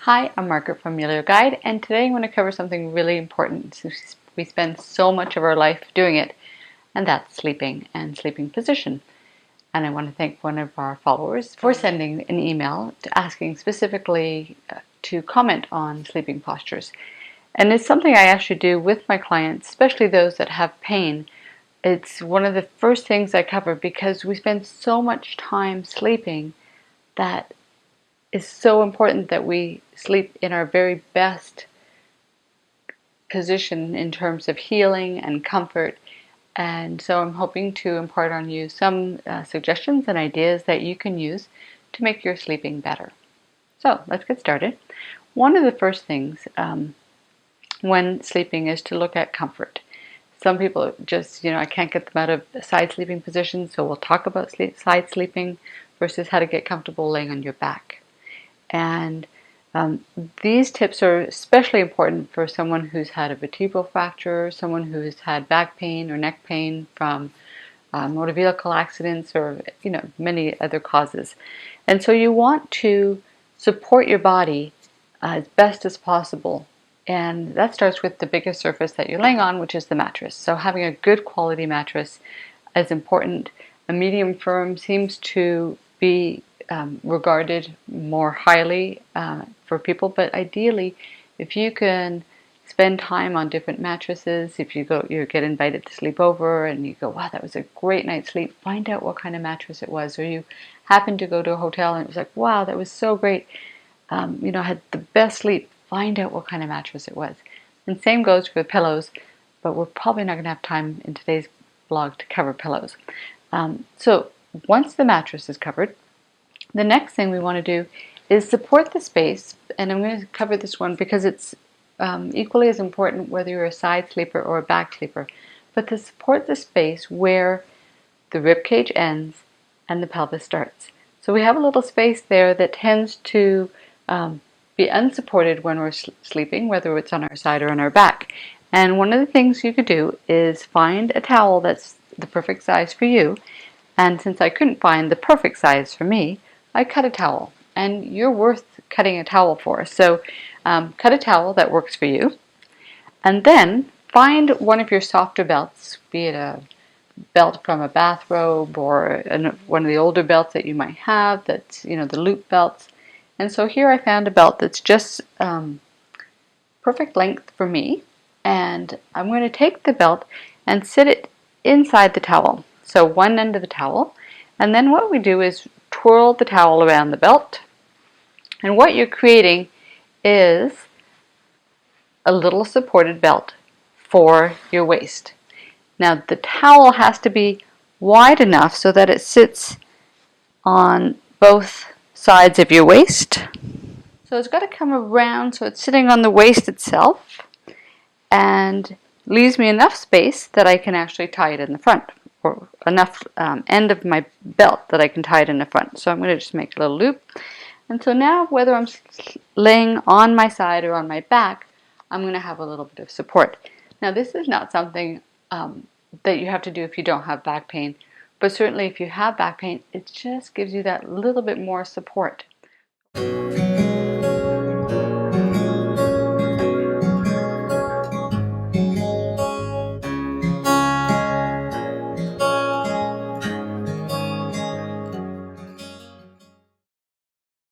Hi, I'm Margaret from Your Guide, and today I'm going to cover something really important since we spend so much of our life doing it, and that's sleeping and sleeping position. And I want to thank one of our followers for sending an email asking specifically to comment on sleeping postures. And it's something I actually do with my clients, especially those that have pain. It's one of the first things I cover because we spend so much time sleeping that it's so important that we sleep in our very best position in terms of healing and comfort. And so I'm hoping to impart on you some suggestions and ideas that you can use to make your sleeping better. So let's get started. One of the first things when sleeping is to look at comfort. Some people just, I can't get them out of side sleeping position, so we'll talk about side sleeping versus how to get comfortable laying on your back. And these tips are especially important for someone who's had a vertebral fracture, someone who's had back pain or neck pain from motor vehicle accidents or many other causes. And so you want to support your body as best as possible. And that starts with the biggest surface that you're laying on, which is the mattress. So having a good quality mattress is important. A medium firm seems to be regarded more highly for people, but ideally, if you can spend time on different mattresses, if you get invited to sleep over and you go, wow, that was a great night's sleep, find out what kind of mattress it was. Or you happen to go to a hotel and it was like, wow, that was so great, I had the best sleep. Find out what kind of mattress it was. And same goes for pillows, but we're probably not going to have time in today's blog to cover pillows. So once the mattress is covered, the next thing we want to do is support the space, and I'm going to cover this one because it's equally as important whether you're a side sleeper or a back sleeper, but to support the space where the rib cage ends and the pelvis starts. So we have a little space there that tends to be unsupported when we're sleeping, whether it's on our side or on our back. And one of the things you could do is find a towel that's the perfect size for you. And since I couldn't find the perfect size for me, I cut a towel, and you're worth cutting a towel for. So cut a towel that works for you, and then find one of your softer belts, be it a belt from a bathrobe or one of the older belts that you might have, that's the loop belts. And so here I found a belt that's just perfect length for me, and I'm going to take the belt and sit it inside the towel. So one end of the towel, and then what we do is twirl the towel around the belt, and what you're creating is a little supported belt for your waist. Now the towel has to be wide enough so that it sits on both sides of your waist. So it's got to come around so it's sitting on the waist itself and leaves me enough space that I can actually tie it in the front, or enough end of my belt that I can tie it in the front. So I'm going to just make a little loop. And so now whether I'm laying on my side or on my back, I'm going to have a little bit of support. Now this is not something that you have to do if you don't have back pain, but certainly if you have back pain, it just gives you that little bit more support.